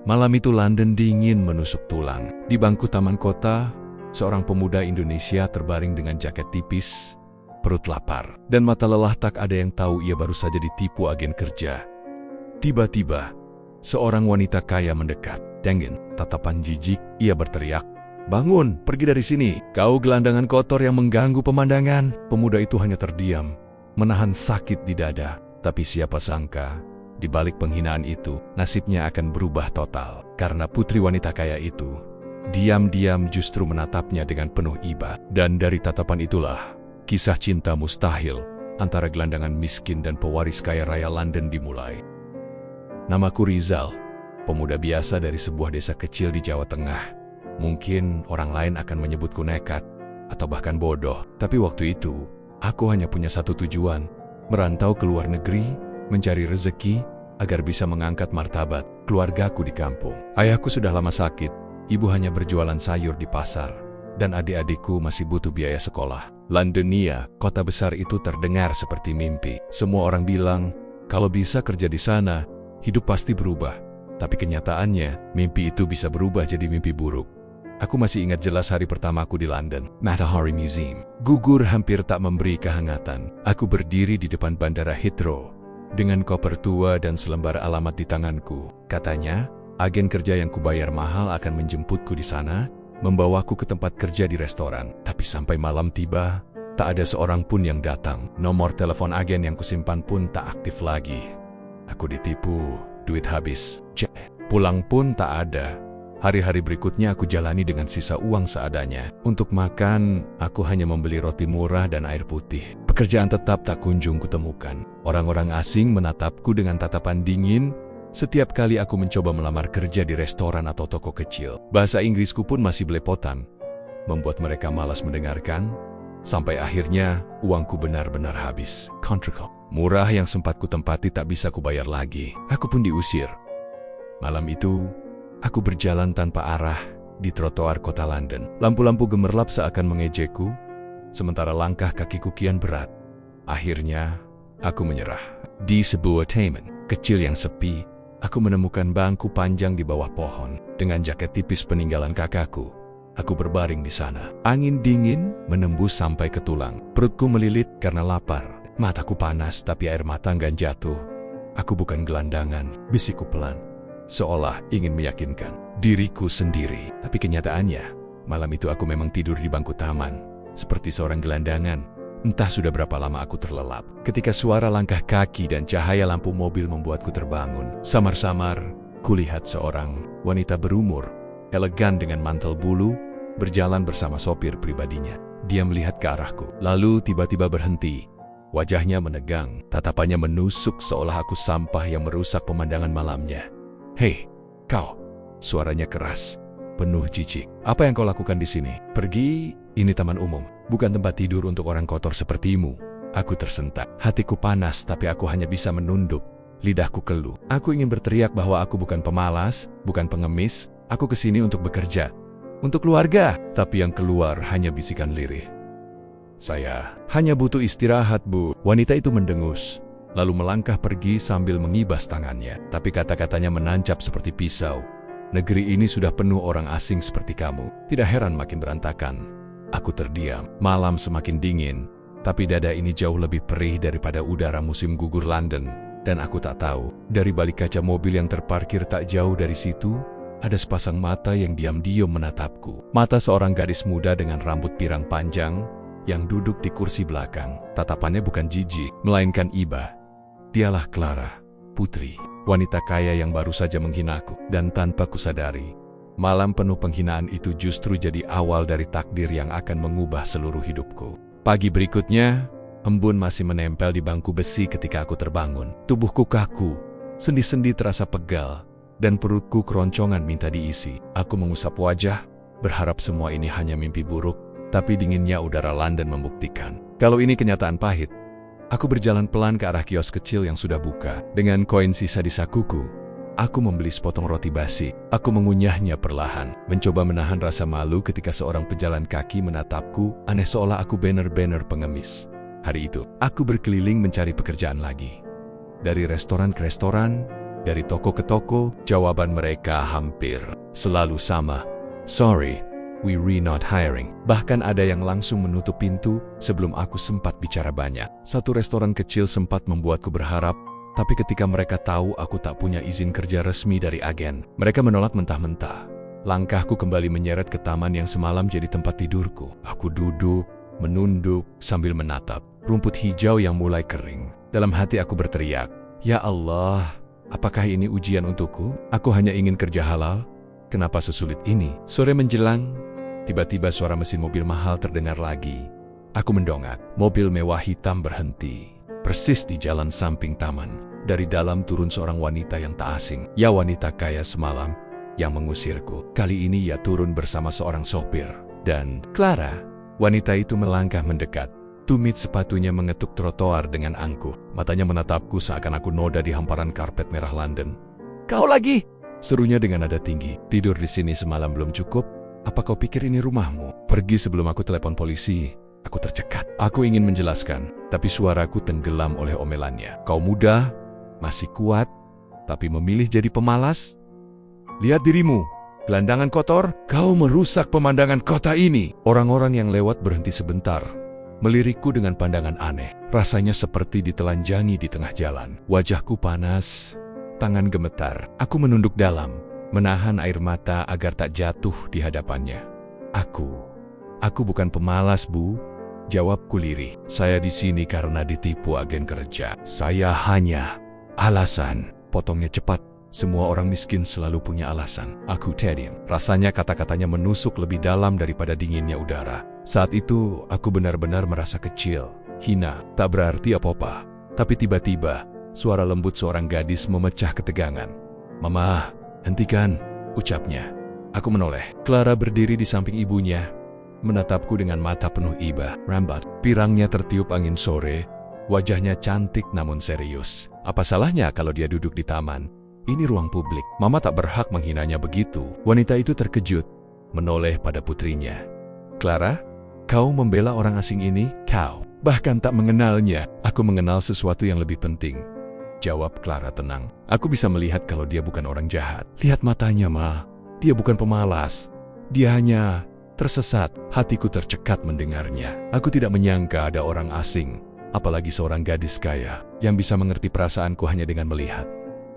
Malam itu London dingin menusuk tulang. Di bangku taman kota, seorang pemuda Indonesia terbaring dengan jaket tipis, perut lapar, dan mata lelah. Tak ada yang tahu ia baru saja ditipu agen kerja. Tiba-tiba, seorang wanita kaya mendekat. Dengan tatapan jijik, ia berteriak, "Bangun, pergi dari sini. Kau gelandangan kotor yang mengganggu pemandangan." Pemuda itu hanya terdiam, menahan sakit di dada. Tapi siapa sangka, di balik penghinaan itu, nasibnya akan berubah total. Karena putri wanita kaya itu, diam-diam justru menatapnya dengan penuh iba. Dan dari tatapan itulah, kisah cinta mustahil antara gelandangan miskin dan pewaris kaya raya London dimulai. Namaku Rizal, pemuda biasa dari sebuah desa kecil di Jawa Tengah. Mungkin orang lain akan menyebutku nekat, atau bahkan bodoh. Tapi waktu itu, aku hanya punya satu tujuan, merantau ke luar negeri, mencari rezeki, agar bisa mengangkat martabat keluargaku di kampung. Ayahku sudah lama sakit, ibu hanya berjualan sayur di pasar, dan adik-adikku masih butuh biaya sekolah. Londonia, kota besar itu terdengar seperti mimpi. Semua orang bilang, kalau bisa kerja di sana, hidup pasti berubah. Tapi kenyataannya, mimpi itu bisa berubah jadi mimpi buruk. Aku masih ingat jelas hari pertamaku di London, Matahari Museum. Gugur hampir tak memberi kehangatan. Aku berdiri di depan bandara Heathrow, dengan koper tua dan selembar alamat di tanganku. Katanya, agen kerja yang kubayar mahal akan menjemputku di sana, membawaku ke tempat kerja di restoran. Tapi sampai malam tiba, tak ada seorang pun yang datang. Nomor telepon agen yang kusimpan pun tak aktif lagi. Aku ditipu, duit habis, pulang pun tak ada. Hari-hari berikutnya aku jalani dengan sisa uang seadanya. Untuk makan, aku hanya membeli roti murah dan air putih. Pekerjaan tetap tak kunjung kutemukan. Orang-orang asing menatapku dengan tatapan dingin setiap kali aku mencoba melamar kerja di restoran atau toko kecil. Bahasa Inggrisku pun masih belepotan, membuat mereka malas mendengarkan. Sampai akhirnya, uangku benar-benar habis. Kontrak murah yang sempat kutempati tak bisa kubayar lagi. Aku pun diusir. Malam itu, aku berjalan tanpa arah di trotoar kota London. Lampu-lampu gemerlap seakan mengejekku, sementara langkah kakiku kian berat. Akhirnya, aku menyerah. Di sebuah taman kecil yang sepi, aku menemukan bangku panjang di bawah pohon. Dengan jaket tipis peninggalan kakakku, aku berbaring di sana. Angin dingin menembus sampai ke tulang. Perutku melilit karena lapar. Mataku panas tapi air mata enggan jatuh. Aku bukan gelandangan, bisikku pelan, seolah ingin meyakinkan diriku sendiri. Tapi kenyataannya, malam itu aku memang tidur di bangku taman, seperti seorang gelandangan. Entah sudah berapa lama aku terlelap. Ketika suara langkah kaki dan cahaya lampu mobil membuatku terbangun. Samar-samar, kulihat seorang wanita berumur, elegan dengan mantel bulu, berjalan bersama sopir pribadinya. Dia melihat ke arahku, lalu tiba-tiba berhenti. Wajahnya menegang, tatapannya menusuk seolah aku sampah yang merusak pemandangan malamnya. "Hei, kau!" Suaranya keras, penuh jijik. "Apa yang kau lakukan di sini? Pergi, ini taman umum, bukan tempat tidur untuk orang kotor sepertimu." Aku tersentak. Hatiku panas, tapi aku hanya bisa menunduk. Lidahku keluh. Aku ingin berteriak bahwa aku bukan pemalas, bukan pengemis. Aku kesini untuk bekerja, untuk keluarga. Tapi yang keluar hanya bisikan lirih. "Saya hanya butuh istirahat, Bu." Wanita itu mendengus, lalu melangkah pergi sambil mengibas tangannya. Tapi kata-katanya menancap seperti pisau. "Negeri ini sudah penuh orang asing seperti kamu. Tidak heran makin berantakan." Aku terdiam. Malam semakin dingin, tapi dada ini jauh lebih perih daripada udara musim gugur London. Dan aku tak tahu, dari balik kaca mobil yang terparkir tak jauh dari situ, ada sepasang mata yang diam-diam menatapku. Mata seorang gadis muda dengan rambut pirang panjang, yang duduk di kursi belakang. Tatapannya bukan jijik, melainkan iba. Dialah Clara, putri, wanita kaya yang baru saja menghinaku. Dan tanpa kusadari, malam penuh penghinaan itu justru jadi awal dari takdir yang akan mengubah seluruh hidupku. Pagi berikutnya, embun masih menempel di bangku besi ketika aku terbangun. Tubuhku kaku, sendi-sendi terasa pegal, dan perutku keroncongan minta diisi. Aku mengusap wajah, berharap semua ini hanya mimpi buruk. Tapi dinginnya udara London membuktikan kalau ini kenyataan pahit. Aku berjalan pelan ke arah kios kecil yang sudah buka. Dengan koin sisa di sakuku, aku membeli sepotong roti basi. Aku mengunyahnya perlahan, mencoba menahan rasa malu ketika seorang pejalan kaki menatapku, aneh seolah aku benar-benar pengemis. Hari itu, aku berkeliling mencari pekerjaan lagi. Dari restoran ke restoran, Dari toko ke toko, jawaban mereka hampir selalu sama. Sorry, we're not hiring. Bahkan ada yang langsung menutup pintu sebelum aku sempat bicara banyak. Satu restoran kecil sempat membuatku berharap, tapi ketika mereka tahu aku tak punya izin kerja resmi dari agen, mereka menolak mentah-mentah. Langkahku kembali menyeret ke taman yang semalam jadi tempat tidurku. Aku duduk, menunduk, sambil menatap rumput hijau yang mulai kering. Dalam hati aku berteriak, "Ya Allah, apakah ini ujian untukku? Aku hanya ingin kerja halal. Kenapa sesulit ini?" Sore menjelang, tiba-tiba suara mesin mobil mahal terdengar lagi. Aku mendongak. Mobil mewah hitam berhenti, persis di jalan samping taman. Dari dalam turun seorang wanita yang tak asing. Ya, wanita kaya semalam yang mengusirku. Kali ini ia turun bersama seorang sopir. Dan Clara, wanita itu melangkah mendekat. Tumit sepatunya mengetuk trotoar dengan angkuh. Matanya menatapku seakan aku noda di hamparan karpet merah London. "Kau lagi?" serunya dengan nada tinggi. "Tidur di sini semalam belum cukup? Apa kau pikir ini rumahmu? Pergi sebelum aku telepon polisi." Aku tercekat. Aku ingin menjelaskan, tapi suaraku tenggelam oleh omelannya. "Kau muda, masih kuat, tapi memilih jadi pemalas? Lihat dirimu, gelandangan kotor, kau merusak pemandangan kota ini." Orang-orang yang lewat berhenti sebentar, melirikku dengan pandangan aneh. Rasanya seperti ditelanjangi di tengah jalan. Wajahku panas, tangan gemetar. Aku menunduk dalam, menahan air mata agar tak jatuh di hadapannya. Aku bukan pemalas, Bu," jawabku lirih. "Saya di sini karena ditipu agen kerja. Saya hanya..." "Alasan," potongnya cepat. "Semua orang miskin selalu punya alasan." Aku terdiam. Rasanya kata-katanya menusuk lebih dalam daripada dinginnya udara. Saat itu, aku benar-benar merasa kecil, hina, tak berarti apa-apa. Tapi tiba-tiba, suara lembut seorang gadis memecah ketegangan. "Mama, hentikan," ucapnya. Aku menoleh. Clara berdiri di samping ibunya, menatapku dengan mata penuh iba. Rambat, pirangnya tertiup angin sore, wajahnya cantik namun serius. Apa salahnya kalau dia duduk di taman? Ini ruang publik. Mama tak berhak menghinanya begitu. Wanita itu terkejut, menoleh pada putrinya. "Clara, kau membela orang asing ini? Kau bahkan tak mengenalnya." "Aku mengenal sesuatu yang lebih penting," jawab Clara tenang. "Aku bisa melihat kalau dia bukan orang jahat. Lihat matanya, Ma. Dia bukan pemalas. Dia hanya tersesat." Hatiku tercekat mendengarnya. Aku tidak menyangka ada orang asing, apalagi seorang gadis kaya, yang bisa mengerti perasaanku hanya dengan melihat.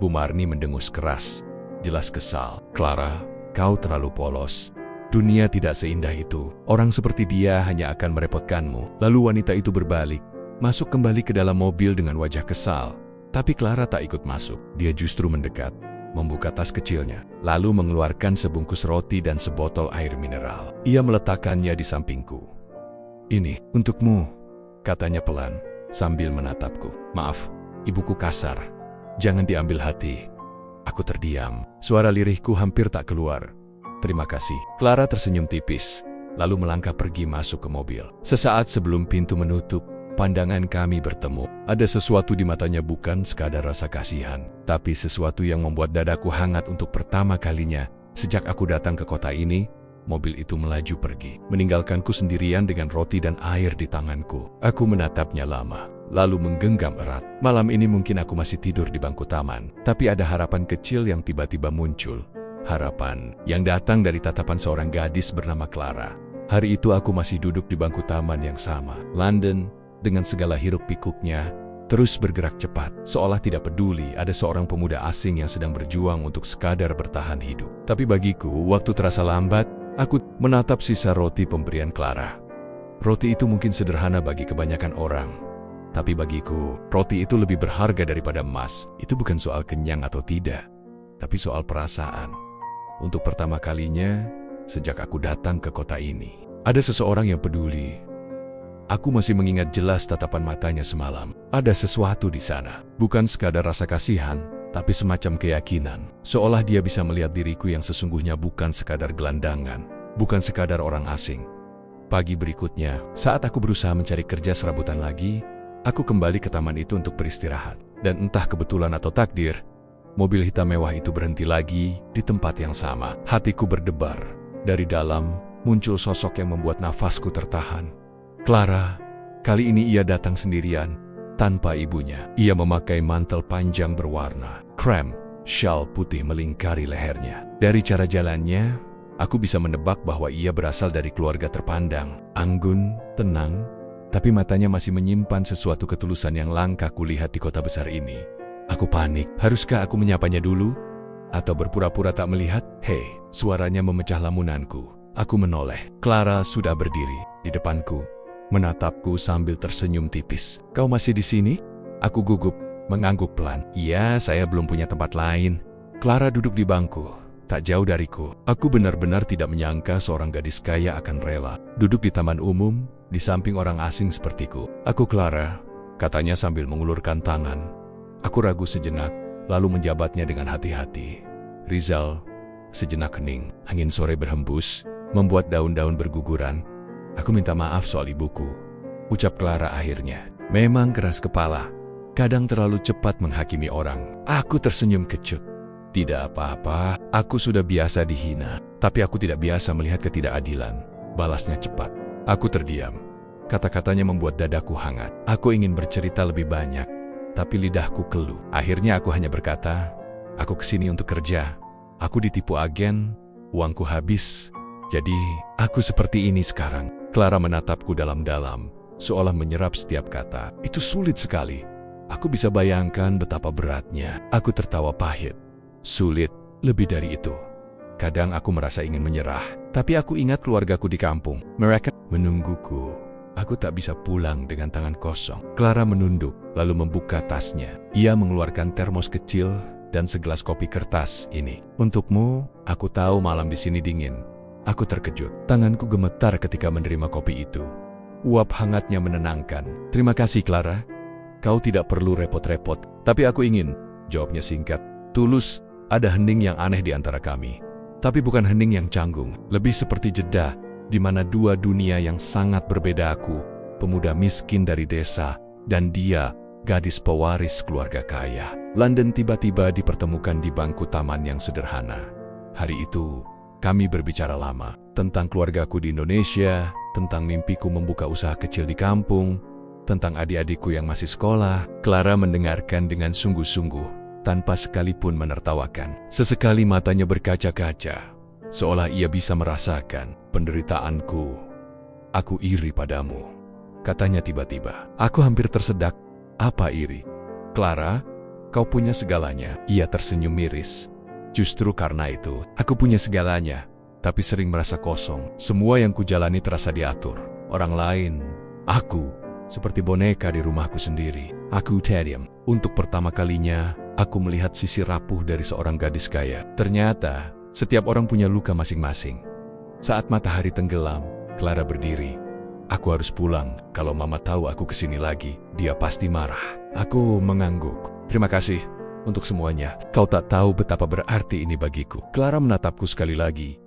Bu Marni mendengus keras, jelas kesal. "Clara, kau terlalu polos. Dunia tidak seindah itu. Orang seperti dia hanya akan merepotkanmu." Lalu wanita itu berbalik, masuk kembali ke dalam mobil dengan wajah kesal. Tapi Clara tak ikut masuk. Dia justru mendekat, membuka tas kecilnya, lalu mengeluarkan sebungkus roti dan sebotol air mineral. Ia meletakkannya di sampingku. "Ini untukmu," katanya pelan, sambil menatapku. "Maaf, ibuku kasar. Jangan diambil hati." Aku terdiam. Suara lirihku hampir tak keluar. "Terima kasih." Clara tersenyum tipis, lalu melangkah pergi masuk ke mobil. Sesaat sebelum pintu menutup, pandangan kami bertemu. Ada sesuatu di matanya, bukan sekadar rasa kasihan, tapi sesuatu yang membuat dadaku hangat untuk pertama kalinya. Sejak aku datang ke kota ini, mobil itu melaju pergi, meninggalkanku sendirian dengan roti dan air di tanganku. Aku menatapnya lama, lalu menggenggam erat. Malam ini mungkin aku masih tidur di bangku taman, tapi ada harapan kecil yang tiba-tiba muncul. Harapan yang datang dari tatapan seorang gadis bernama Clara. Hari itu aku masih duduk di bangku taman yang sama. London, dengan segala hiruk-pikuknya, terus bergerak cepat, seolah tidak peduli ada seorang pemuda asing yang sedang berjuang untuk sekadar bertahan hidup. Tapi bagiku, waktu terasa lambat. Aku menatap sisa roti pemberian Clara. Roti itu mungkin sederhana bagi kebanyakan orang, tapi bagiku, roti itu lebih berharga daripada emas. Itu bukan soal kenyang atau tidak, tapi soal perasaan. Untuk pertama kalinya, sejak aku datang ke kota ini, ada seseorang yang peduli. Aku masih mengingat jelas tatapan matanya semalam. Ada sesuatu di sana, bukan sekadar rasa kasihan, tapi semacam keyakinan. Seolah dia bisa melihat diriku yang sesungguhnya, bukan sekadar gelandangan, bukan sekadar orang asing. Pagi berikutnya, saat aku berusaha mencari kerja serabutan lagi, aku kembali ke taman itu untuk beristirahat. Dan entah kebetulan atau takdir, mobil hitam mewah itu berhenti lagi di tempat yang sama. Hatiku berdebar. Dari dalam, muncul sosok yang membuat nafasku tertahan. Clara. Kali ini ia datang sendirian, tanpa ibunya. Ia memakai mantel panjang berwarna krem, Syal putih melingkari lehernya. Dari cara jalannya, aku bisa menebak bahwa ia berasal dari keluarga terpandang. Anggun, tenang, tapi matanya masih menyimpan sesuatu ketulusan yang langka kulihat di kota besar ini. Aku panik. Haruskah aku menyapanya dulu? Atau berpura-pura tak melihat? Hei, suaranya memecah lamunanku. Aku menoleh. Clara sudah berdiri di depanku, menatapku sambil tersenyum tipis. Kau masih di sini? Aku gugup, mengangguk pelan. Iya, saya belum punya tempat lain. Clara duduk di bangku, tak jauh dariku. Aku benar-benar tidak menyangka seorang gadis kaya akan rela duduk di taman umum, di samping orang asing sepertiku. Aku Clara, katanya sambil mengulurkan tangan. Aku ragu sejenak, lalu menjabatnya dengan hati-hati. Rizal, sejenak hening. Angin sore berhembus, membuat daun-daun berguguran. Aku minta maaf soal ibuku, ucap Clara akhirnya. Memang keras kepala, kadang terlalu cepat menghakimi orang. Aku tersenyum kecut. Tidak apa-apa, aku sudah biasa dihina. Tapi aku tidak biasa melihat ketidakadilan, balasnya cepat. Aku terdiam. Kata-katanya membuat dadaku hangat. Aku ingin bercerita lebih banyak, tapi lidahku keluh. Akhirnya aku hanya berkata, aku kesini untuk kerja. Aku ditipu agen, uangku habis. Jadi, aku seperti ini sekarang. Clara menatapku dalam-dalam, seolah menyerap setiap kata. Itu sulit sekali. Aku bisa bayangkan betapa beratnya. Aku tertawa pahit. Sulit, lebih dari itu. Kadang aku merasa ingin menyerah, tapi aku ingat keluargaku di kampung. Mereka menungguku. Aku tak bisa pulang dengan tangan kosong. Clara menunduk, lalu membuka tasnya. Ia mengeluarkan termos kecil dan segelas kopi kertas ini. Untukmu, aku tahu malam di sini dingin. Aku terkejut. Tanganku gemetar ketika menerima kopi itu. Uap hangatnya menenangkan. Terima kasih, Clara. Kau tidak perlu repot-repot. Tapi aku ingin, jawabnya singkat, tulus. Ada hening yang aneh di antara kami. Tapi bukan hening yang canggung. Lebih seperti jeda, di mana dua dunia yang sangat berbeda. Aku, pemuda miskin dari desa, dan dia, gadis pewaris keluarga kaya. London tiba-tiba dipertemukan di bangku taman yang sederhana. Hari itu, kami berbicara lama tentang keluargaku di Indonesia, tentang mimpiku membuka usaha kecil di kampung, tentang adik-adikku yang masih sekolah. Clara mendengarkan dengan sungguh-sungguh, tanpa sekalipun menertawakan. Sesekali matanya berkaca-kaca, seolah ia bisa merasakan penderitaanku. Aku iri padamu, katanya tiba-tiba. Aku hampir tersedak. Apa iri? Clara, kau punya segalanya. Ia tersenyum miris. Justru karena itu, aku punya segalanya, tapi sering merasa kosong. Semua yang kujalani terasa diatur orang lain. Aku, seperti boneka di rumahku sendiri. Aku terdiam. Untuk pertama kalinya, aku melihat sisi rapuh dari seorang gadis kaya. Ternyata, setiap orang punya luka masing-masing. Saat matahari tenggelam, Clara berdiri. Aku harus pulang. Kalau Mama tahu aku kesini lagi, dia pasti marah. Aku mengangguk. Terima kasih untuk semuanya. Kau tak tahu betapa berarti ini bagiku. Clara menatapku sekali lagi.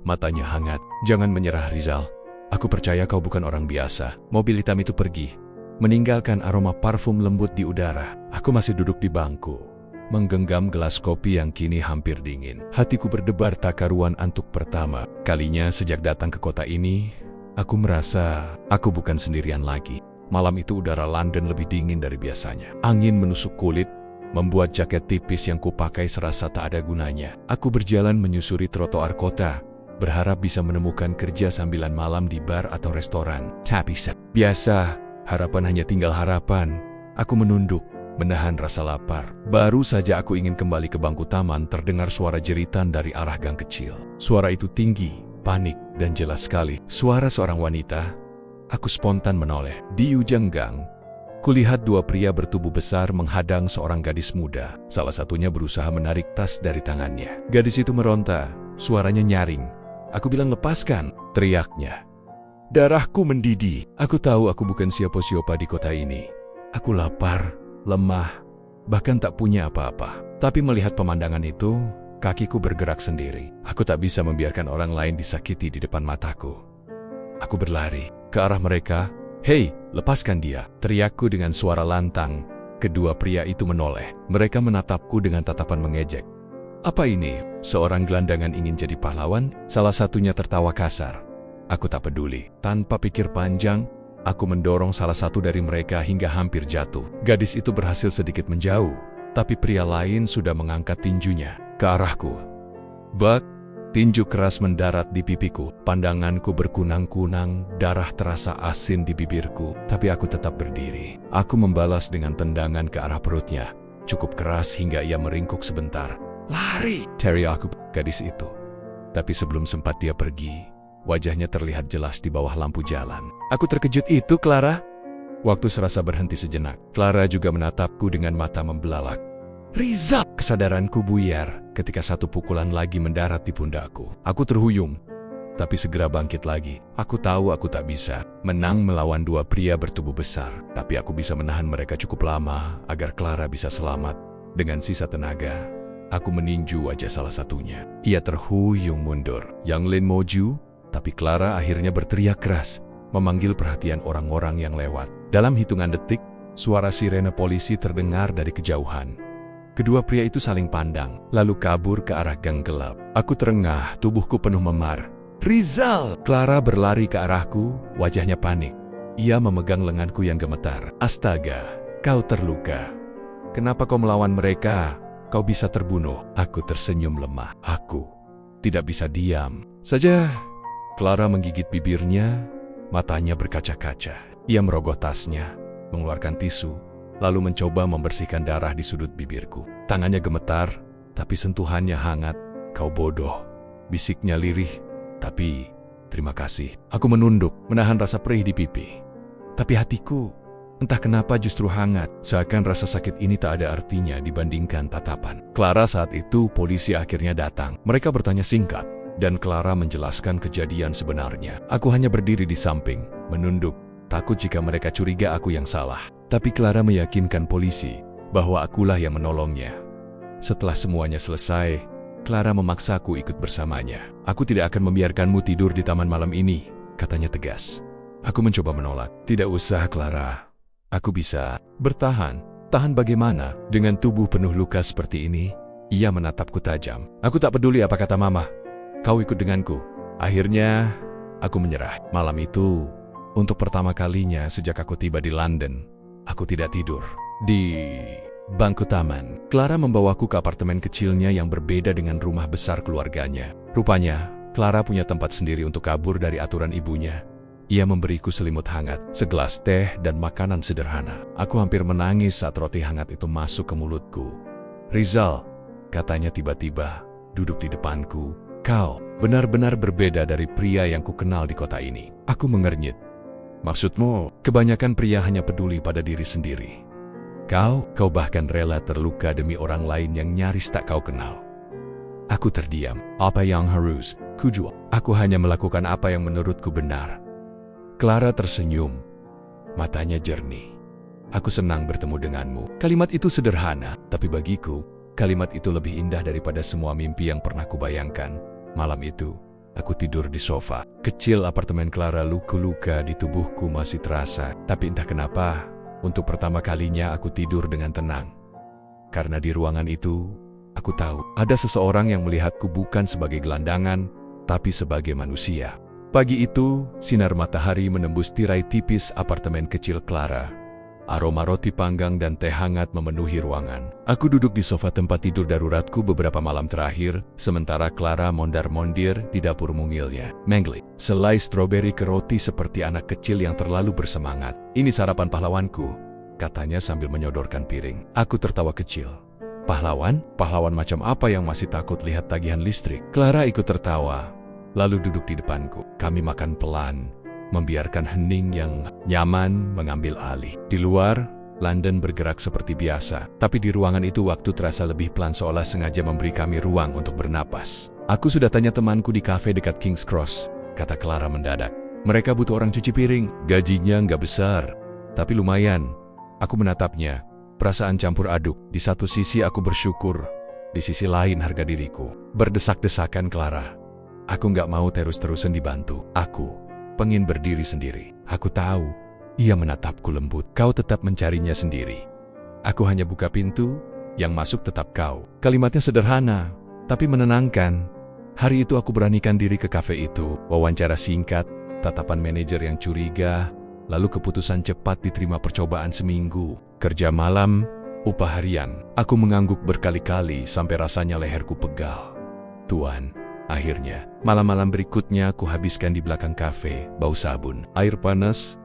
Matanya hangat. Jangan menyerah, Rizal. Aku percaya kau bukan orang biasa. Mobil hitam itu pergi, meninggalkan aroma parfum lembut di udara. Aku masih duduk di bangku, menggenggam gelas kopi yang kini hampir dingin. Hatiku berdebar tak karuan untuk pertama kalinya sejak datang ke kota ini. Aku merasa aku bukan sendirian lagi. Malam itu udara London lebih dingin dari biasanya. Angin menusuk kulit, membuat jaket tipis yang kupakai serasa tak ada gunanya. Aku berjalan menyusuri trotoar kota, berharap bisa menemukan kerja sambilan malam di bar atau restoran. Tapi biasa, harapan hanya tinggal harapan. Aku menunduk, menahan rasa lapar. Baru saja aku ingin kembali ke bangku taman, terdengar suara jeritan dari arah gang kecil. Suara itu tinggi, panik, dan jelas sekali. Suara seorang wanita. Aku spontan menoleh. Di ujung gang, kulihat dua pria bertubuh besar menghadang seorang gadis muda. Salah satunya berusaha menarik tas dari tangannya. Gadis itu meronta, suaranya nyaring. Aku bilang lepaskan, teriaknya. Darahku mendidih. Aku tahu aku bukan siapa-siapa di kota ini. Aku lapar, lemah, bahkan tak punya apa-apa. Tapi melihat pemandangan itu, kakiku bergerak sendiri. Aku tak bisa membiarkan orang lain disakiti di depan mataku. Aku berlari ke arah mereka. Hei, lepaskan dia, teriakku dengan suara lantang. Kedua pria itu menoleh. Mereka menatapku dengan tatapan mengejek. Apa ini? Seorang gelandangan ingin jadi pahlawan? Salah satunya tertawa kasar. Aku tak peduli. Tanpa pikir panjang, aku mendorong salah satu dari mereka hingga hampir jatuh. Gadis itu berhasil sedikit menjauh, Tapi pria lain sudah mengangkat tinjunya ke arahku. Bak, tinju keras mendarat di pipiku. Pandanganku berkunang-kunang, darah terasa asin di bibirku. Tapi aku tetap berdiri. Aku membalas dengan tendangan ke arah perutnya. Cukup keras hingga ia meringkuk sebentar. Lari! Teriak aku gadis itu. Tapi sebelum sempat dia pergi, wajahnya terlihat jelas di bawah lampu jalan. Aku terkejut itu, Clara. Waktu serasa berhenti sejenak. Clara juga menatapku dengan mata membelalak. Rizal! Kesadaranku buyar ketika satu pukulan lagi mendarat di pundakku. Aku terhuyung, tapi segera bangkit lagi. Aku tahu aku tak bisa menang melawan dua pria bertubuh besar. Tapi aku bisa menahan mereka cukup lama agar Clara bisa selamat. Dengan sisa tenaga, aku meninju wajah salah satunya. Ia terhuyung mundur. Yang Lin maju, tapi Clara akhirnya berteriak keras, memanggil perhatian orang-orang yang lewat. Dalam hitungan detik, suara sirene polisi terdengar dari kejauhan. Kedua pria itu saling pandang, lalu kabur ke arah gang gelap. Aku terengah, tubuhku penuh memar. Rizal! Clara berlari ke arahku, wajahnya panik. Ia memegang lenganku yang gemetar. Astaga, kau terluka. Kenapa kau melawan mereka? Kau bisa terbunuh. Aku tersenyum lemah. Aku tidak bisa diam saja. Clara menggigit bibirnya, matanya berkaca-kaca. Ia merogoh tasnya, mengeluarkan tisu, lalu mencoba membersihkan darah di sudut bibirku. Tangannya gemetar, tapi sentuhannya hangat. Kau bodoh, bisiknya lirih. Tapi, terima kasih. Aku menunduk, menahan rasa perih di pipi. Tapi hatiku, entah kenapa justru hangat. Seakan rasa sakit ini tak ada artinya dibandingkan tatapan. Clara saat itu, polisi akhirnya datang. Mereka bertanya singkat, dan Clara menjelaskan kejadian sebenarnya. Aku hanya berdiri di samping, menunduk, takut jika mereka curiga aku yang salah. Tapi Clara meyakinkan polisi bahwa akulah yang menolongnya. Setelah semuanya selesai, Clara memaksaku ikut bersamanya. Aku tidak akan membiarkanmu tidur di taman malam ini, katanya tegas. Aku mencoba menolak. Tidak usah, Clara. Aku bisa bertahan. Tahan bagaimana? Dengan tubuh penuh luka seperti ini, ia menatapku tajam. Aku tak peduli apa kata mama. Kau ikut denganku. Akhirnya, aku menyerah. Malam itu, untuk pertama kalinya sejak aku tiba di London, aku tidak tidur. Di bangku taman, Clara membawaku ke apartemen kecilnya yang berbeda dengan rumah besar keluarganya. Rupanya, Clara punya tempat sendiri untuk kabur dari aturan ibunya. Ia memberiku selimut hangat, segelas teh, dan makanan sederhana. Aku hampir menangis saat roti hangat itu masuk ke mulutku. Rizal, katanya tiba-tiba, duduk di depanku. Kau benar-benar berbeda dari pria yang kukenal di kota ini. Aku mengernyit. Maksudmu, kebanyakan pria hanya peduli pada diri sendiri. Kau bahkan rela terluka demi orang lain yang nyaris tak kau kenal. Aku terdiam. Apa yang harus kujual? Aku hanya melakukan apa yang menurutku benar. Clara tersenyum. Matanya jernih. Aku senang bertemu denganmu. Kalimat itu sederhana, tapi bagiku, kalimat itu lebih indah daripada semua mimpi yang pernah kubayangkan. Malam itu, aku tidur di sofa. Kecil apartemen Clara, luka-luka di tubuhku masih terasa. Tapi entah kenapa, untuk pertama kalinya aku tidur dengan tenang. Karena di ruangan itu, aku tahu ada seseorang yang melihatku bukan sebagai gelandangan, tapi sebagai manusia. Pagi itu, sinar matahari menembus tirai tipis apartemen kecil Clara. Aroma roti panggang dan teh hangat memenuhi ruangan. Aku duduk di sofa tempat tidur daruratku beberapa malam terakhir, sementara Clara mondar-mondir di dapur mungilnya. Mengli, selai stroberi ke roti seperti anak kecil yang terlalu bersemangat. Ini sarapan pahlawanku, katanya sambil menyodorkan piring. Aku tertawa kecil. Pahlawan? Pahlawan macam apa yang masih takut lihat tagihan listrik? Clara ikut tertawa, lalu duduk di depanku. Kami makan pelan, membiarkan hening yang nyaman mengambil alih. Di luar, London bergerak seperti biasa, tapi di ruangan itu waktu terasa lebih pelan seolah sengaja memberi kami ruang untuk bernapas. Aku sudah tanya temanku di kafe dekat King's Cross, kata Clara mendadak. Mereka butuh orang cuci piring. Gajinya nggak besar, tapi lumayan. Aku menatapnya, perasaan campur aduk. Di satu sisi aku bersyukur, di sisi lain harga diriku berdesak-desakan. Clara, aku nggak mau terus-terusan dibantu. Aku pengen berdiri sendiri. Aku tahu. Ia menatapku lembut. Kau tetap mencarinya sendiri. Aku hanya buka pintu, yang masuk tetap kau. Kalimatnya sederhana, tapi menenangkan. Hari itu aku beranikan diri ke kafe itu. Wawancara singkat, tatapan manajer yang curiga, lalu keputusan cepat diterima percobaan seminggu. Kerja malam, Upah harian. Aku mengangguk berkali-kali sampai rasanya leherku pegal. Tuan, akhirnya, malam-malam berikutnya aku habiskan di belakang kafe, bau sabun, air panas,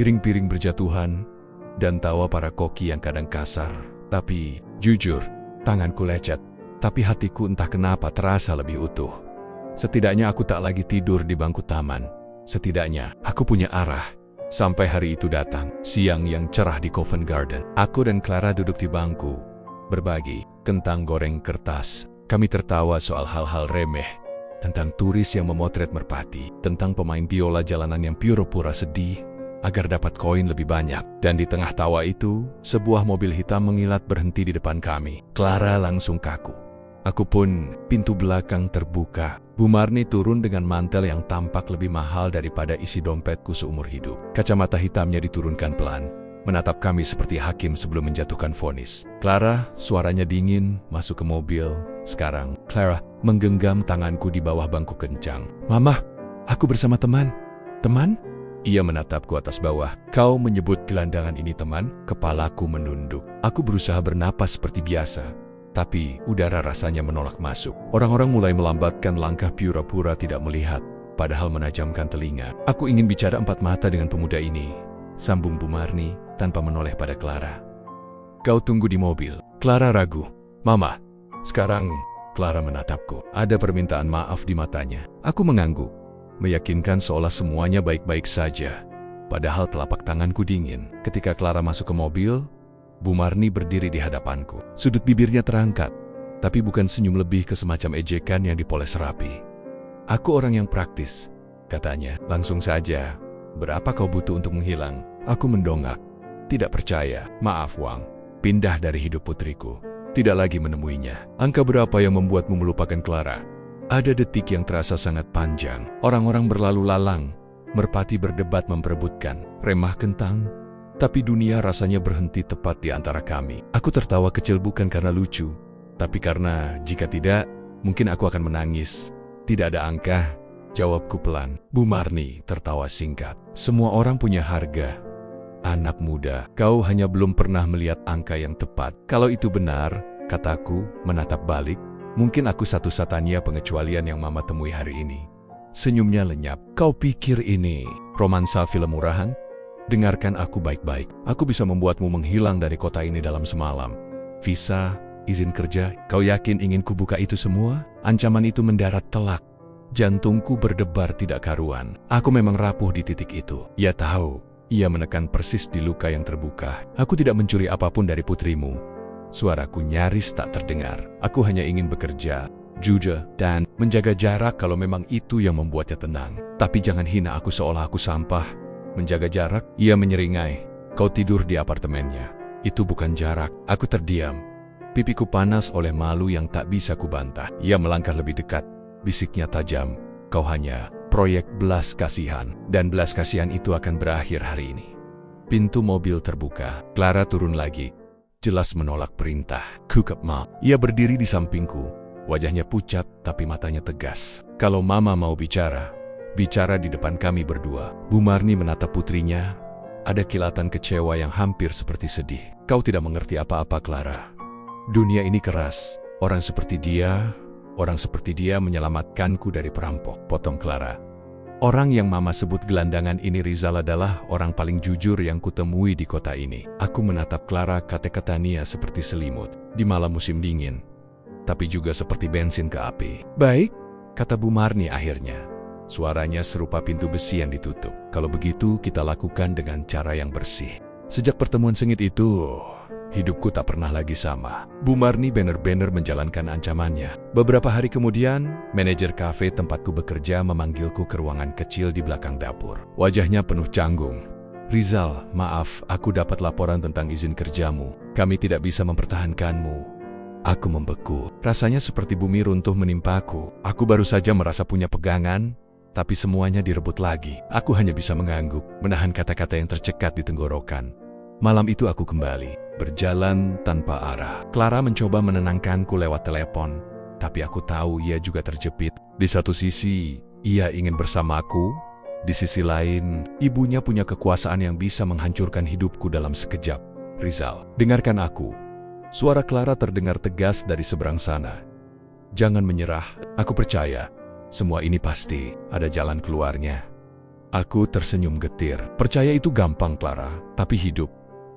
piring-piring berjatuhan, dan tawa para koki yang kadang kasar. Tapi, jujur, tanganku lecet, tapi hatiku entah kenapa terasa lebih utuh. Setidaknya aku tak lagi tidur di bangku taman. Setidaknya, aku punya arah. Sampai hari itu datang, siang yang cerah di Covent Garden. Aku dan Clara duduk di bangku, berbagi kentang goreng kertas. Kami tertawa soal hal-hal remeh, tentang turis yang memotret merpati, tentang pemain biola jalanan yang pura-pura sedih agar dapat koin lebih banyak. Dan di tengah tawa itu, sebuah mobil hitam mengilat berhenti di depan kami. Clara langsung kaku. Aku pun, pintu belakang terbuka. Bu Marni turun dengan mantel yang tampak lebih mahal daripada isi dompetku seumur hidup. Kacamata hitamnya diturunkan pelan, menatap kami seperti hakim sebelum menjatuhkan vonis. Clara, suaranya dingin, masuk ke mobil. Sekarang, Clara menggenggam tanganku di bawah bangku kencang. Mama, aku bersama teman. Teman? Ia menatapku atas bawah. Kau menyebut gelandangan ini teman? Kepalaku menunduk. Aku berusaha bernapas seperti biasa, tapi udara rasanya menolak masuk. Orang-orang mulai melambatkan langkah pura-pura tidak melihat, padahal menajamkan telinga. Aku ingin bicara empat mata dengan pemuda ini, sambung Bu Marni tanpa menoleh pada Clara. Kau tunggu di mobil. Clara ragu. Mama, sekarang. Clara menatapku. Ada permintaan maaf di matanya. Aku mengangguk, meyakinkan seolah semuanya baik-baik saja. Padahal telapak tanganku dingin. Ketika Clara masuk ke mobil, Bu Marni berdiri di hadapanku. Sudut bibirnya terangkat, tapi bukan senyum, lebih ke semacam ejekan yang dipoles rapi. Aku orang yang praktis, katanya. Langsung saja, berapa kau butuh untuk menghilang? Aku mendongak. Tidak percaya. Maaf Wang, pindah dari hidup putriku. Tidak lagi menemuinya. Angka berapa yang membuatmu melupakan Clara? Ada detik yang terasa sangat panjang. Orang-orang berlalu lalang, merpati berdebat memperebutkan remah kentang. Tapi dunia rasanya berhenti tepat di antara kami. Aku tertawa kecil bukan karena lucu, tapi karena jika tidak, mungkin aku akan menangis. Tidak ada angka, jawabku pelan. Bu Marni tertawa singkat. Semua orang punya harga. Anak muda, kau hanya belum pernah melihat angka yang tepat. Kalau itu benar, kataku, menatap balik, mungkin aku satu-satunya pengecualian yang Mama temui hari ini. Senyumnya lenyap. Kau pikir ini romansa film murahan? Dengarkan aku baik-baik. Aku bisa membuatmu menghilang dari kota ini dalam semalam. Visa, izin kerja, kau yakin ingin kubuka itu semua? Ancaman itu mendarat telak. Jantungku berdebar tidak karuan. Aku memang rapuh di titik itu. Ia tahu. Ia menekan persis di luka yang terbuka. Aku tidak mencuri apapun dari putrimu. Suaraku nyaris tak terdengar. Aku hanya ingin bekerja, jujur, dan menjaga jarak kalau memang itu yang membuatnya tenang. Tapi jangan hina aku seolah aku sampah. Menjaga jarak, ia menyeringai. Kau tidur di apartemennya. Itu bukan jarak. Aku terdiam. Pipiku panas oleh malu yang tak bisa kubantah. Ia melangkah lebih dekat. Bisiknya tajam. Kau hanya proyek belas kasihan. Dan belas kasihan itu akan berakhir hari ini. Pintu mobil terbuka. Clara turun lagi. Jelas menolak perintah. Kukep ma. Ia berdiri di sampingku. Wajahnya pucat tapi matanya tegas. Kalau Mama mau bicara di depan kami berdua. Bu Marni menatap putrinya. Ada kilatan kecewa yang hampir seperti sedih. Kau tidak mengerti apa-apa, Clara. Dunia ini keras. Orang seperti dia menyelamatkanku dari perampok. Potong Clara. Orang yang Mama sebut gelandangan ini Rizal adalah orang paling jujur yang kutemui di kota ini. Aku menatap Clara, kata-katanya seperti selimut di malam musim dingin, tapi juga seperti bensin ke api. Baik, kata Bu Marni akhirnya. Suaranya serupa pintu besi yang ditutup. Kalau begitu, kita lakukan dengan cara yang bersih. Sejak pertemuan sengit itu, hidupku tak pernah lagi sama. Bu Marni benar-benar menjalankan ancamannya. Beberapa hari kemudian, manajer kafe tempatku bekerja memanggilku ke ruangan kecil di belakang dapur. Wajahnya penuh canggung. Rizal, maaf, aku dapat laporan tentang izin kerjamu. Kami tidak bisa mempertahankanmu. Aku membeku. Rasanya seperti bumi runtuh menimpaku. Aku baru saja merasa punya pegangan, tapi semuanya direbut lagi. Aku hanya bisa mengangguk, menahan kata-kata yang tercekat di tenggorokan. Malam itu aku kembali, berjalan tanpa arah. Clara mencoba menenangkanku lewat telepon, tapi aku tahu ia juga terjepit. Di satu sisi, ia ingin bersamaku. Di sisi lain, ibunya punya kekuasaan yang bisa menghancurkan hidupku dalam sekejap. Rizal, dengarkan aku. Suara Clara terdengar tegas dari seberang sana. Jangan menyerah, aku percaya. Semua ini pasti ada jalan keluarnya. Aku tersenyum getir. Percaya itu gampang, Clara, tapi hidup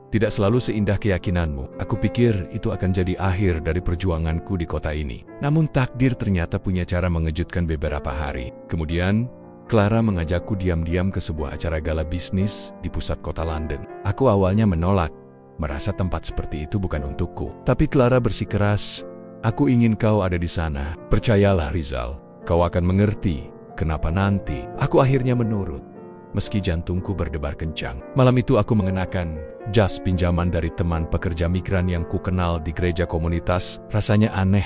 tidak selalu seindah keyakinanmu. Aku pikir itu akan jadi akhir dari perjuanganku di kota ini. Namun takdir ternyata punya cara mengejutkan beberapa hari. Kemudian, Clara mengajakku diam-diam ke sebuah acara gala bisnis di pusat kota London. Aku awalnya menolak, merasa tempat seperti itu bukan untukku. Tapi Clara bersikeras, aku ingin kau ada di sana. Percayalah Rizal, kau akan mengerti kenapa nanti. Aku akhirnya menurut, meski jantungku berdebar kencang. Malam itu aku mengenakan jas pinjaman dari teman pekerja migran yang ku kenal di gereja komunitas. Rasanya aneh,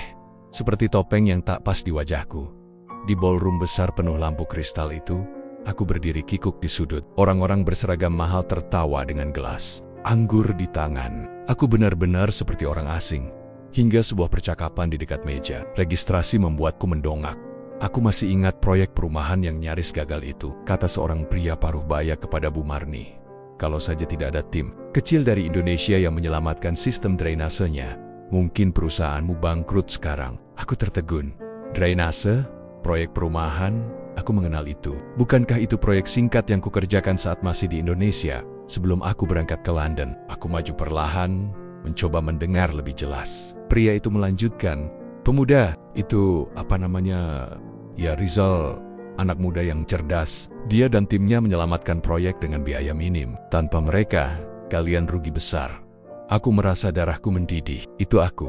seperti topeng yang tak pas di wajahku. Di ballroom besar penuh lampu kristal itu, aku berdiri kikuk di sudut. Orang-orang berseragam mahal tertawa dengan gelas anggur di tangan. Aku benar-benar seperti orang asing. Hingga sebuah percakapan di dekat meja registrasi membuatku mendongak. Aku masih ingat proyek perumahan yang nyaris gagal itu, kata seorang pria paruh baya kepada Bu Marni. Kalau saja tidak ada tim kecil dari Indonesia yang menyelamatkan sistem drainasenya, mungkin perusahaanmu bangkrut sekarang. Aku tertegun. Drainase? Proyek perumahan? Aku mengenal itu. Bukankah itu proyek singkat yang kukerjakan saat masih di Indonesia? Sebelum aku berangkat ke London, aku maju perlahan, mencoba mendengar lebih jelas. Pria itu melanjutkan, pemuda, itu apa namanya? Ya Rizal, anak muda yang cerdas. Dia dan timnya menyelamatkan proyek dengan biaya minim. Tanpa mereka, kalian rugi besar. Aku merasa darahku mendidih. Itu aku.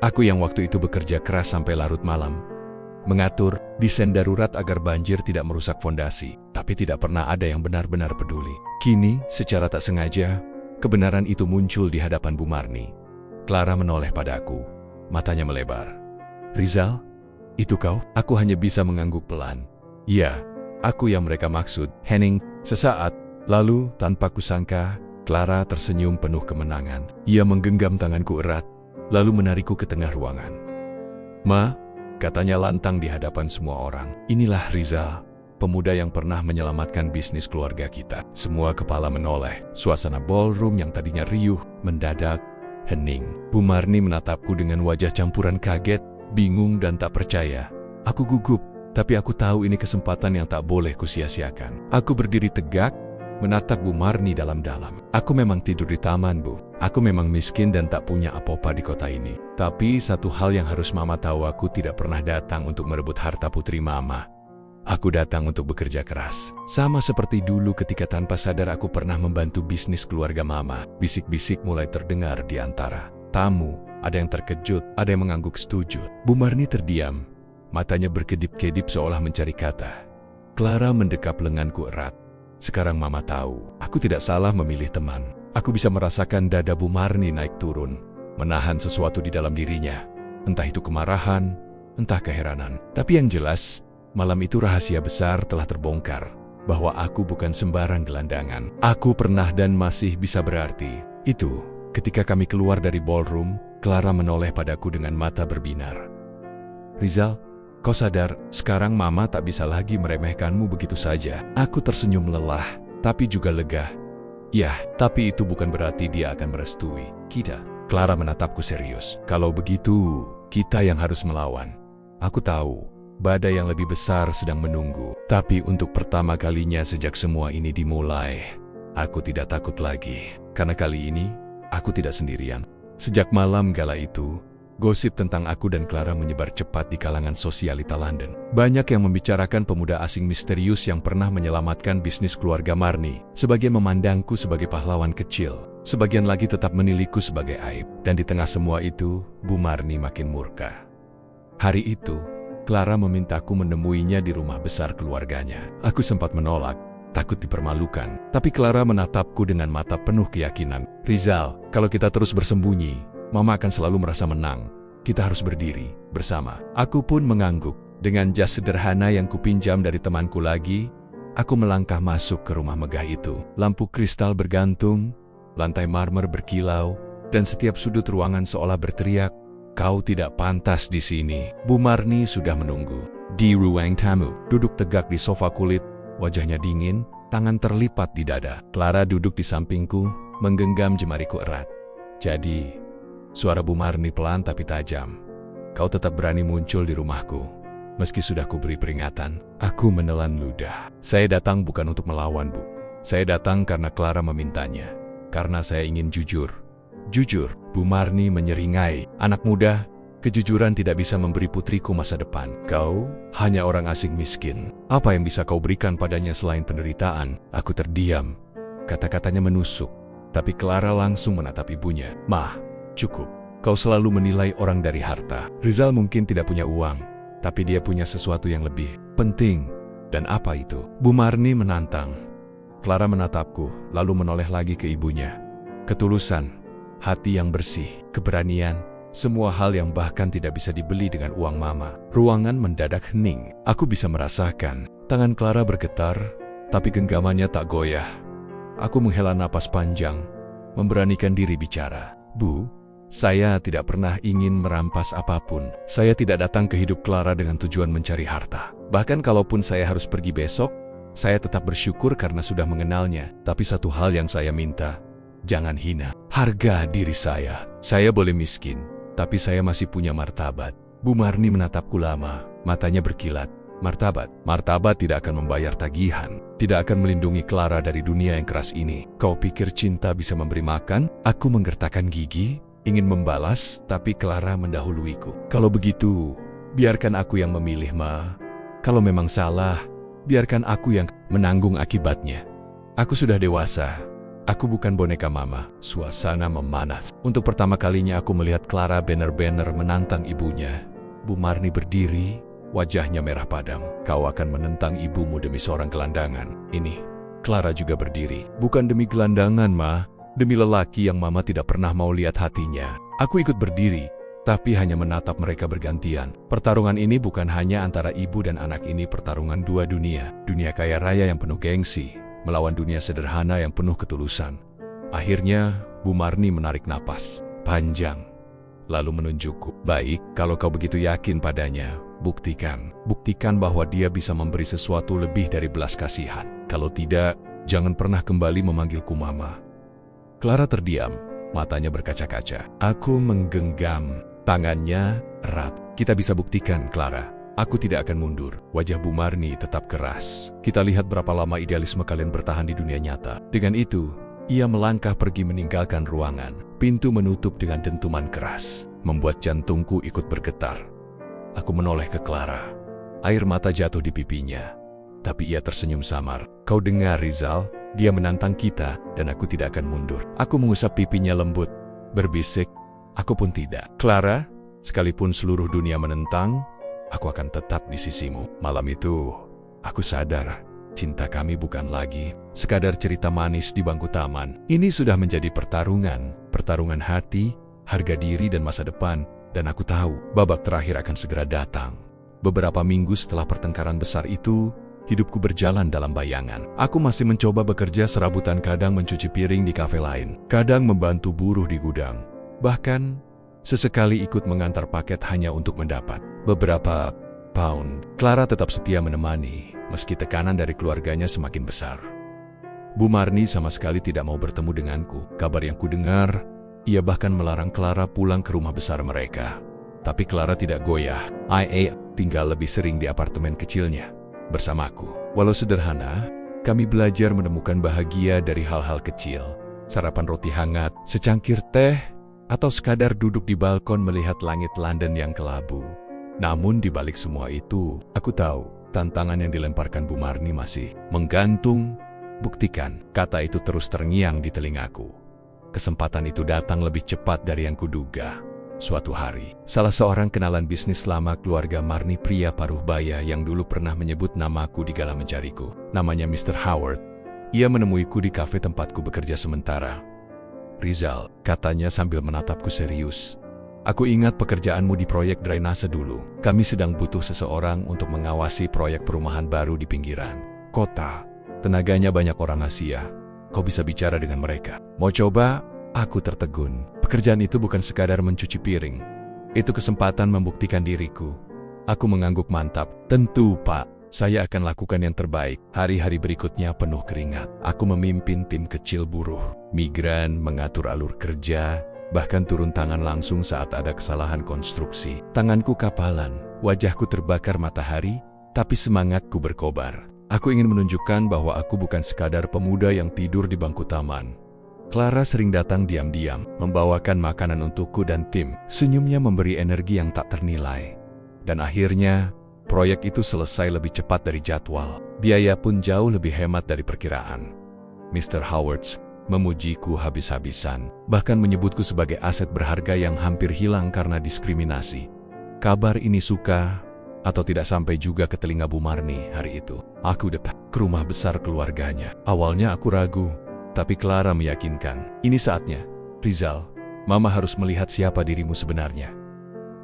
Aku yang waktu itu bekerja keras sampai larut malam. Mengatur desain darurat agar banjir tidak merusak fondasi. Tapi tidak pernah ada yang benar-benar peduli. Kini, secara tak sengaja, kebenaran itu muncul di hadapan Bu Marni. Clara menoleh padaku. Matanya melebar. Rizal, itu kau? Aku hanya bisa mengangguk pelan. Ya, aku yang mereka maksud. Henning, sesaat lalu tanpa kusangka, Clara tersenyum penuh kemenangan. Ia menggenggam tanganku erat, lalu menarikku ke tengah ruangan. Ma, katanya lantang di hadapan semua orang. Inilah Rizal, pemuda yang pernah menyelamatkan bisnis keluarga kita. Semua kepala menoleh. Suasana ballroom yang tadinya riuh, mendadak hening. Bu Marni menatapku dengan wajah campuran kaget, bingung dan tak percaya. Aku gugup, tapi aku tahu ini kesempatan yang tak boleh kusia-siakan. Aku berdiri tegak, menatap Bu Marni dalam-dalam. Aku memang tidur di taman, Bu. Aku memang miskin dan tak punya apa-apa di kota ini. Tapi satu hal yang harus Mama tahu, aku tidak pernah datang untuk merebut harta putri Mama. Aku datang untuk bekerja keras. Sama seperti dulu ketika tanpa sadar aku pernah membantu bisnis keluarga Mama. Bisik-bisik mulai terdengar di antara tamu. Ada yang terkejut, ada yang mengangguk setuju. Bu Marni terdiam. Matanya berkedip-kedip seolah mencari kata. Clara mendekap lenganku erat. Sekarang Mama tahu, aku tidak salah memilih teman. Aku bisa merasakan dada Bu Marni naik turun, menahan sesuatu di dalam dirinya. Entah itu kemarahan, entah keheranan. Tapi yang jelas, malam itu rahasia besar telah terbongkar, bahwa aku bukan sembarang gelandangan. Aku pernah dan masih bisa berarti. Itu, ketika kami keluar dari ballroom, Clara menoleh padaku dengan mata berbinar. Rizal, kau sadar, sekarang Mama tak bisa lagi meremehkanmu begitu saja. Aku tersenyum lelah, tapi juga lega. Ya, tapi itu bukan berarti dia akan merestui kita. Clara menatapku serius. Kalau begitu, kita yang harus melawan. Aku tahu, badai yang lebih besar sedang menunggu. Tapi untuk pertama kalinya sejak semua ini dimulai, aku tidak takut lagi. Karena kali ini, aku tidak sendirian. Sejak malam gala itu, gosip tentang aku dan Clara menyebar cepat di kalangan sosialita London. Banyak yang membicarakan pemuda asing misterius yang pernah menyelamatkan bisnis keluarga Marni. Sebagian memandangku sebagai pahlawan kecil, sebagian lagi tetap menilaiku sebagai aib. Dan di tengah semua itu, Bu Marni makin murka. Hari itu, Clara memintaku menemuinya di rumah besar keluarganya. Aku sempat menolak, takut dipermalukan. Tapi Clara menatapku dengan mata penuh keyakinan. Rizal, kalau kita terus bersembunyi, Mama akan selalu merasa menang. Kita harus berdiri bersama. Aku pun mengangguk. Dengan jas sederhana yang kupinjam dari temanku lagi, aku melangkah masuk ke rumah megah itu. Lampu kristal bergantung, lantai marmer berkilau, dan setiap sudut ruangan seolah berteriak, kau tidak pantas di sini. Bu Marni sudah menunggu di ruang tamu. Duduk tegak di sofa kulit, wajahnya dingin, tangan terlipat di dada. Clara duduk di sampingku, menggenggam jemariku erat. Jadi, Suara Bu Marni pelan tapi tajam. Kau tetap berani muncul di rumahku. Meski sudah kuberi peringatan, aku menelan ludah. Saya datang bukan untuk melawan, Bu. Saya datang karena Clara memintanya. Karena saya ingin jujur. Jujur, Bu Marni menyeringai. Anak muda, kejujuran tidak bisa memberi putriku masa depan. Kau hanya orang asing miskin. Apa yang bisa kau berikan padanya selain penderitaan? Aku terdiam. Kata-katanya menusuk. Tapi Clara langsung menatap ibunya. "Mah, cukup. Kau selalu menilai orang dari harta. Rizal mungkin tidak punya uang, tapi dia punya sesuatu yang lebih penting. Dan apa itu?" Bu Marni menantang. Clara menatapku, lalu menoleh lagi ke ibunya. Ketulusan, hati yang bersih, keberanian, semua hal yang bahkan tidak bisa dibeli dengan uang mama. Ruangan mendadak hening. Aku bisa merasakan. Tangan Clara bergetar, tapi genggamannya tak goyah. Aku menghela napas panjang, memberanikan diri bicara. "Bu, saya tidak pernah ingin merampas apapun. Saya tidak datang ke hidup Clara dengan tujuan mencari harta. Bahkan kalaupun saya harus pergi besok, saya tetap bersyukur karena sudah mengenalnya. Tapi satu hal yang saya minta, jangan hina harga diri saya. Saya boleh miskin, tapi saya masih punya martabat." Bu Marni menatapku lama, matanya berkilat. Martabat. Martabat tidak akan membayar tagihan, tidak akan melindungi Clara dari dunia yang keras ini. Kau pikir cinta bisa memberi makan? Aku menggertakkan gigi, ingin membalas, tapi Clara mendahuluiku. "Kalau begitu, biarkan aku yang memilih, Ma. Kalau memang salah, biarkan aku yang menanggung akibatnya. Aku sudah dewasa. Aku bukan boneka mama." Suasana memanas. Untuk pertama kalinya aku melihat Clara benar-benar menantang ibunya. Bu Marni berdiri, wajahnya merah padam. "Kau akan menentang ibumu demi seorang gelandangan." Ini, Clara juga berdiri. "Bukan demi gelandangan, Ma. Demi lelaki yang mama tidak pernah mau lihat hatinya." Aku ikut berdiri, tapi hanya menatap mereka bergantian. Pertarungan ini bukan hanya antara ibu dan anak, ini pertarungan dua dunia. Dunia kaya raya yang penuh gengsi, melawan dunia sederhana yang penuh ketulusan. Akhirnya, Bu Marni menarik napas panjang, lalu menunjukku. "Baik, kalau kau begitu yakin padanya, buktikan. Buktikan bahwa dia bisa memberi sesuatu lebih dari belas kasihan. Kalau tidak, jangan pernah kembali memanggilku Mama." Clara terdiam, matanya berkaca-kaca. Aku menggenggam tangannya erat. "Kita bisa buktikan, Clara. Aku tidak akan mundur." Wajah Bu Marni tetap keras. "Kita lihat berapa lama idealisme kalian bertahan di dunia nyata." Dengan itu, ia melangkah pergi meninggalkan ruangan. Pintu menutup dengan dentuman keras, membuat jantungku ikut bergetar. Aku menoleh ke Clara. Air mata jatuh di pipinya, tapi ia tersenyum samar. "Kau dengar, Rizal? Dia menantang kita, dan aku tidak akan mundur." Aku mengusap pipinya lembut, berbisik, "Aku pun tidak. Clara, sekalipun seluruh dunia menentang, aku akan tetap di sisimu." Malam itu, aku sadar, cinta kami bukan lagi sekadar cerita manis di bangku taman. Ini sudah menjadi pertarungan hati, harga diri dan masa depan. Dan aku tahu, babak terakhir akan segera datang. Beberapa minggu setelah pertengkaran besar itu, hidupku berjalan dalam bayangan. Aku masih mencoba bekerja serabutan, kadang mencuci piring di kafe lain, kadang membantu buruh di gudang. Bahkan, sesekali ikut mengantar paket hanya untuk mendapat beberapa pound. Clara tetap setia menemani, meski tekanan dari keluarganya semakin besar. Bu Marni sama sekali tidak mau bertemu denganku. Kabar yang kudengar, ia bahkan melarang Clara pulang ke rumah besar mereka. Tapi Clara tidak goyah. Ia tinggal lebih sering di apartemen kecilnya bersamaku. Walau sederhana, kami belajar menemukan bahagia dari hal-hal kecil. Sarapan roti hangat, secangkir teh, atau sekadar duduk di balkon melihat langit London yang kelabu. Namun di balik semua itu, aku tahu tantangan yang dilemparkan Bu Marni masih menggantung. "Buktikan," kata itu terus terngiang di telingaku. Kesempatan itu datang lebih cepat dari yang kuduga. Suatu hari, salah seorang kenalan bisnis lama keluarga Marni, pria paruh baya yang dulu pernah menyebut namaku di gala mencariku. Namanya Mr. Howard. Ia menemuiku di kafe tempatku bekerja sementara. "Rizal," katanya sambil menatapku serius, "aku ingat pekerjaanmu di proyek drainase dulu. Kami sedang butuh seseorang untuk mengawasi proyek perumahan baru di pinggiran kota. Tenaganya banyak orang Asia. Kau bisa bicara dengan mereka. Mau coba?" Aku tertegun. Pekerjaan itu bukan sekadar mencuci piring. Itu kesempatan membuktikan diriku. Aku mengangguk mantap. "Tentu, Pak. Saya akan lakukan yang terbaik." Hari-hari berikutnya penuh keringat. Aku memimpin tim kecil buruh migran, mengatur alur kerja, bahkan turun tangan langsung saat ada kesalahan konstruksi. Tanganku kapalan, wajahku terbakar matahari, tapi semangatku berkobar. Aku ingin menunjukkan bahwa aku bukan sekadar pemuda yang tidur di bangku taman. Clara sering datang diam-diam, membawakan makanan untukku dan tim. Senyumnya memberi energi yang tak ternilai. Dan akhirnya, proyek itu selesai lebih cepat dari jadwal. Biaya pun jauh lebih hemat dari perkiraan. Mr. Howards memujiku habis-habisan, bahkan menyebutku sebagai aset berharga yang hampir hilang karena diskriminasi. Kabar ini suka atau tidak sampai juga ke telinga Bu Marni hari itu. Aku datang ke rumah besar keluarganya. Awalnya aku ragu, tapi Clara meyakinkan. Ini saatnya, Rizal, Mama harus melihat siapa dirimu sebenarnya.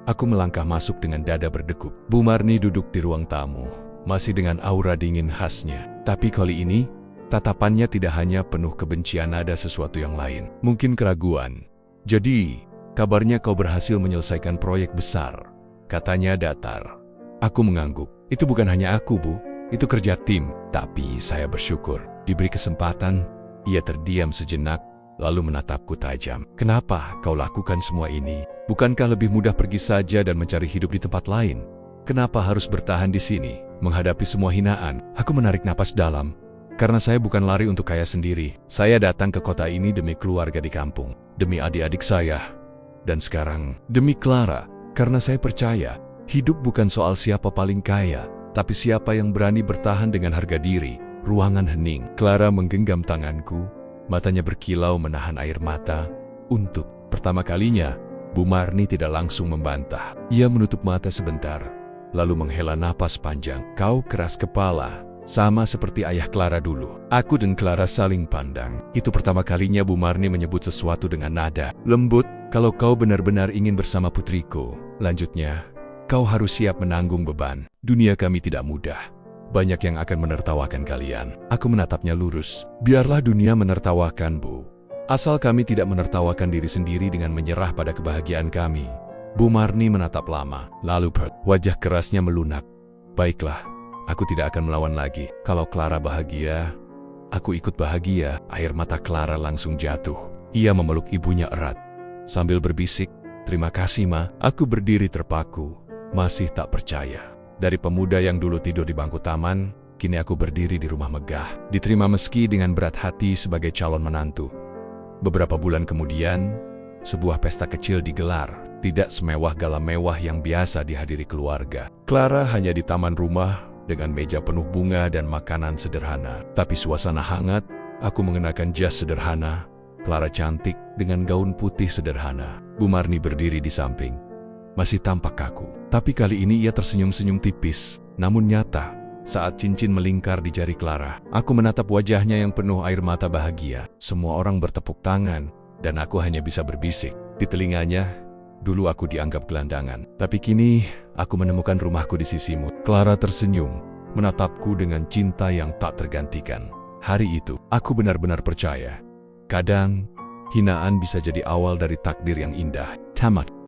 Aku melangkah masuk dengan dada berdegup. Bu Marni duduk di ruang tamu, masih dengan aura dingin khasnya. Tapi kali ini, tatapannya tidak hanya penuh kebencian, ada sesuatu yang lain. Mungkin keraguan. Jadi, kabarnya kau berhasil menyelesaikan proyek besar. Katanya datar. Aku mengangguk. Itu bukan hanya aku, Bu. Itu kerja tim. Tapi saya bersyukur. Diberi kesempatan, ia terdiam sejenak, lalu menatapku tajam. Kenapa kau lakukan semua ini? Bukankah lebih mudah pergi saja dan mencari hidup di tempat lain? Kenapa harus bertahan di sini, menghadapi semua hinaan? Aku menarik napas dalam. Karena saya bukan lari untuk kaya sendiri. Saya datang ke kota ini demi keluarga di kampung, demi adik-adik saya. Dan sekarang, demi Clara. Karena saya percaya, hidup bukan soal siapa paling kaya, tapi siapa yang berani bertahan dengan harga diri. Ruangan hening. Clara menggenggam tanganku, matanya berkilau menahan air mata. Untuk pertama kalinya, Bu Marni tidak langsung membantah. Ia menutup mata sebentar, lalu menghela napas panjang. Kau keras kepala, sama seperti ayah Clara dulu. Aku dan Clara saling pandang. Itu pertama kalinya Bu Marni menyebut sesuatu dengan nada lembut. Kalau kau benar-benar ingin bersama putriku, lanjutnya, kau harus siap menanggung beban. Dunia kami tidak mudah. Banyak yang akan menertawakan kalian. Aku menatapnya lurus. Biarlah dunia menertawakan, Bu. Asal kami tidak menertawakan diri sendiri dengan menyerah pada kebahagiaan kami. Bu Marni menatap lama, lalu wajah kerasnya melunak. Baiklah, aku tidak akan melawan lagi. Kalau Clara bahagia, aku ikut bahagia. Air mata Clara langsung jatuh. Ia memeluk ibunya erat, sambil berbisik, terima kasih, Ma. Aku berdiri terpaku, masih tak percaya. Dari pemuda yang dulu tidur di bangku taman, kini aku berdiri di rumah megah. Diterima meski dengan berat hati sebagai calon menantu. Beberapa bulan kemudian, sebuah pesta kecil digelar. Tidak semewah gala mewah yang biasa dihadiri keluarga. Clara hanya di taman rumah dengan meja penuh bunga dan makanan sederhana. Tapi suasana hangat, aku mengenakan jas sederhana. Clara cantik dengan gaun putih sederhana. Bu Marni berdiri di samping. Masih tampak kaku. Tapi kali ini ia tersenyum-senyum tipis, namun nyata. Saat cincin melingkar di jari Clara, aku menatap wajahnya yang penuh air mata bahagia. Semua orang bertepuk tangan, dan aku hanya bisa berbisik. Di telinganya, dulu aku dianggap gelandangan. Tapi kini, aku menemukan rumahku di sisimu. Clara tersenyum, menatapku dengan cinta yang tak tergantikan. Hari itu, aku benar-benar percaya. Kadang, hinaan bisa jadi awal dari takdir yang indah. Tamat.